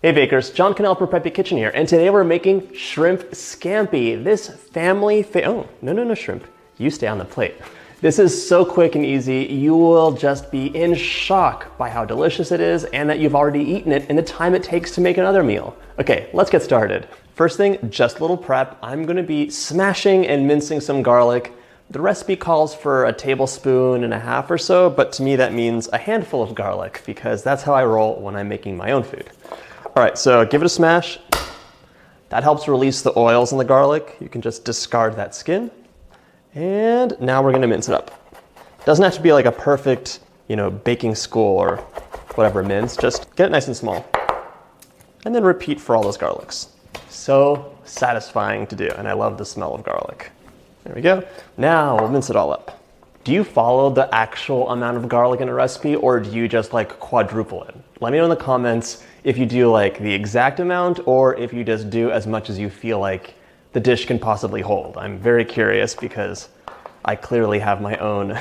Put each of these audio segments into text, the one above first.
Hey bakers, John Cannell for Preppy Kitchen here, and today we're making shrimp scampi. This no shrimp. You stay on the plate. This is so quick and easy, you will just be in shock by how delicious it is and that you've already eaten it in the time it takes to make another meal. Okay, let's get started. First thing, just a little prep. I'm gonna be smashing and mincing some garlic. The recipe calls for 1.5 tablespoons or so, but to me that means a handful of garlic because that's how I roll when I'm making my own food. All right, so give it a smash. That helps release the oils in the garlic. You can just discard that skin. And now we're gonna mince it up. Doesn't have to be like a perfect, baking school or whatever mince. Just get it nice and small. And then repeat for all those garlics. So satisfying to do, and I love the smell of garlic. There we go. Now we'll mince it all up. Do you follow the actual amount of garlic in a recipe, or do you just quadruple it? Let me know in the comments if you do the exact amount, or if you just do as much as you feel like the dish can possibly hold. I'm very curious because I clearly have my own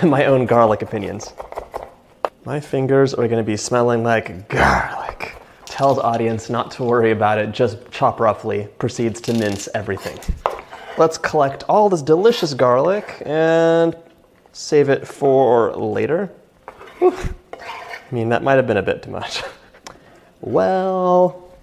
my own garlic opinions. My fingers are gonna be smelling like garlic. Tell the audience not to worry about it, just chop roughly, proceeds to mince everything. Let's collect all this delicious garlic and save it for later. Whew. I mean, that might have been a bit too much. Well,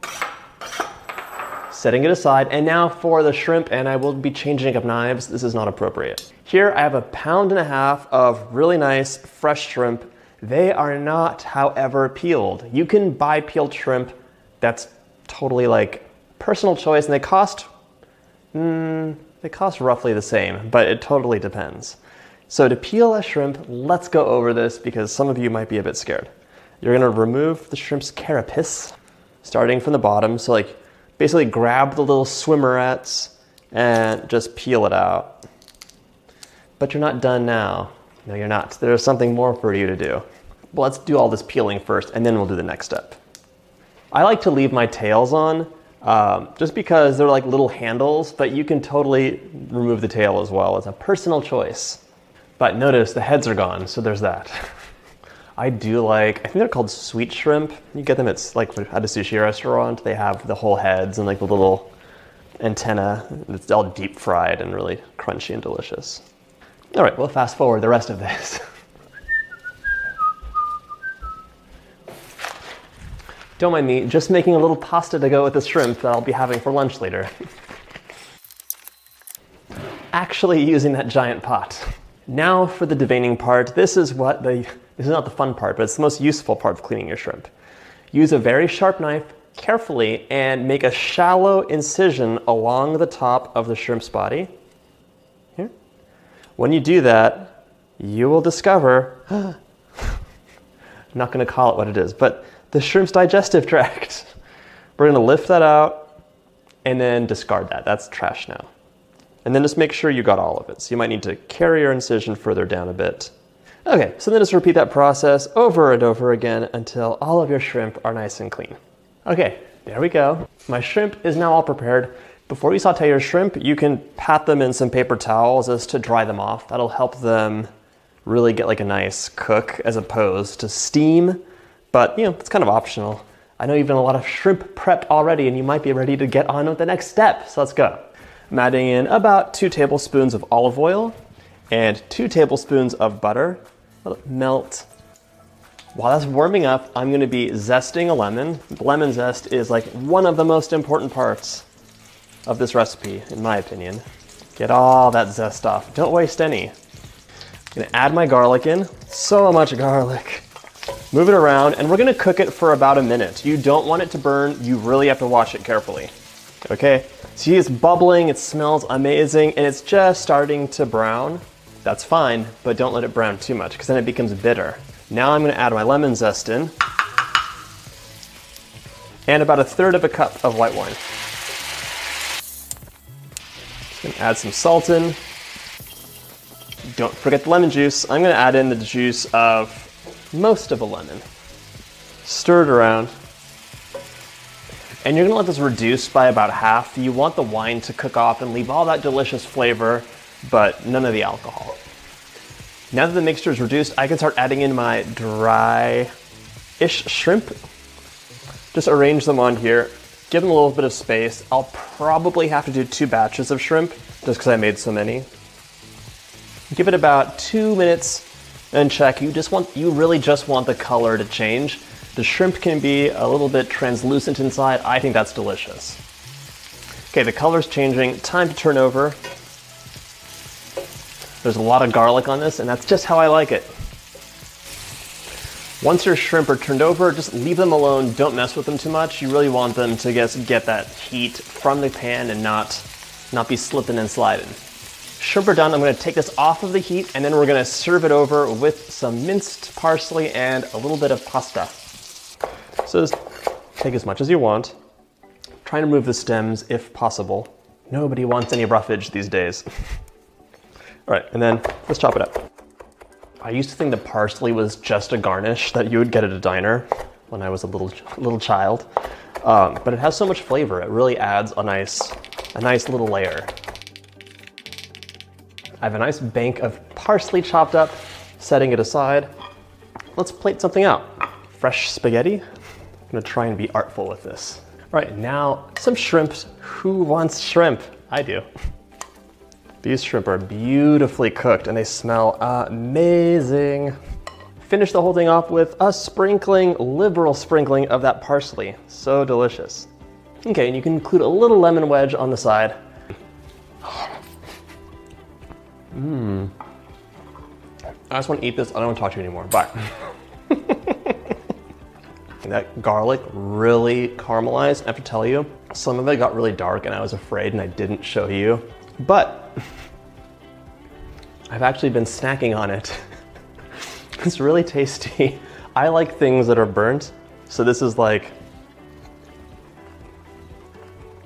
setting it aside, and now for the shrimp, and I will be changing up knives. This is not appropriate. Here I have 1.5 pounds of really nice fresh shrimp. They are not, however, peeled. You can buy peeled shrimp. That's totally personal choice, and they cost roughly the same, but it totally depends. So to peel a shrimp, let's go over this because some of you might be a bit scared. You're gonna remove the shrimp's carapace, starting from the bottom. So basically grab the little swimmerets and just peel it out. But you're not done now. No, you're not. There's something more for you to do. Well, let's do all this peeling first, and then we'll do the next step. I like to leave my tails on, just because they're like little handles, but you can totally remove the tail as well. It's a personal choice. But notice the heads are gone, so there's that. I think they're called sweet shrimp. You get them at at a sushi restaurant. They have the whole heads and the little antenna. It's all deep fried and really crunchy and delicious. All right, we'll fast forward the rest of this. Don't mind me, just making a little pasta to go with the shrimp that I'll be having for lunch later. Actually using that giant pot. Now for the deveining part. This is not the fun part, but it's the most useful part of cleaning your shrimp. Use a very sharp knife carefully and make a shallow incision along the top of the shrimp's body. Here. When you do that, you will discover, I'm not gonna call it what it is, but the shrimp's digestive tract. We're gonna lift that out and then discard that. That's trash now. And then just make sure you got all of it. So you might need to carry your incision further down a bit. Okay, so then just repeat that process over and over again until all of your shrimp are nice and clean. Okay, there we go. My shrimp is now all prepared. Before you saute your shrimp, you can pat them in some paper towels as to dry them off. That'll help them really get a nice cook as opposed to steam. But it's kind of optional. I know you've done a lot of shrimp prepped already and you might be ready to get on with the next step, so let's go. I'm adding in about 2 tablespoons of olive oil and 2 tablespoons of butter. Let it melt. While that's warming up, I'm gonna be zesting a lemon. Lemon zest is one of the most important parts of this recipe, in my opinion. Get all that zest off, don't waste any. I'm gonna add my garlic in, so much garlic. Move it around, and we're gonna cook it for about 1 minute. You don't want it to burn, you really have to watch it carefully. Okay, see it's bubbling, it smells amazing, and it's just starting to brown. That's fine, but don't let it brown too much, because then it becomes bitter. Now I'm gonna add my lemon zest in, and about 1/3 cup of white wine. Just gonna add some salt in. Don't forget the lemon juice. I'm gonna add in the juice of most of a lemon. Stir it around. And you're gonna let this reduce by about half. You want the wine to cook off and leave all that delicious flavor, but none of the alcohol. Now that the mixture is reduced, I can start adding in my dry-ish shrimp. Just arrange them on here. Give them a little bit of space. I'll probably have to do 2 batches of shrimp just because I made so many. Give it about 2 minutes and check. You really just want the color to change. The shrimp can be a little bit translucent inside. I think that's delicious. Okay, the color's changing. Time to turn over. There's a lot of garlic on this, and that's just how I like it. Once your shrimp are turned over, just leave them alone. Don't mess with them too much. You really want them to get that heat from the pan and not be slipping and sliding. Shrimp are done. I'm going to take this off of the heat, and then we're going to serve it over with some minced parsley and a little bit of pasta. So just take as much as you want. Try to remove the stems if possible. Nobody wants any roughage these days. All right, and then let's chop it up. I used to think the parsley was just a garnish that you would get at a diner when I was a little child, but it has so much flavor. It really adds a nice little layer. I have a nice bank of parsley chopped up, setting it aside. Let's plate something out. Fresh spaghetti. I'm gonna try and be artful with this. All right, now some shrimp. Who wants shrimp? I do. These shrimp are beautifully cooked and they smell amazing. Finish the whole thing off with a liberal sprinkling of that parsley. So delicious. Okay, and you can include a little lemon wedge on the side. I just want to eat this. I don't want to talk to you anymore. Bye. That garlic really caramelized. I have to tell you, some of it got really dark and I was afraid and I didn't show you. But I've actually been snacking on it. It's really tasty. I like things that are burnt, so this is like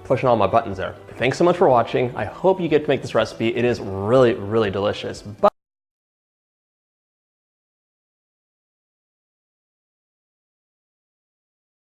pushing all my buttons there. Thanks so much for watching. I hope you get to make this recipe. It is really, really delicious.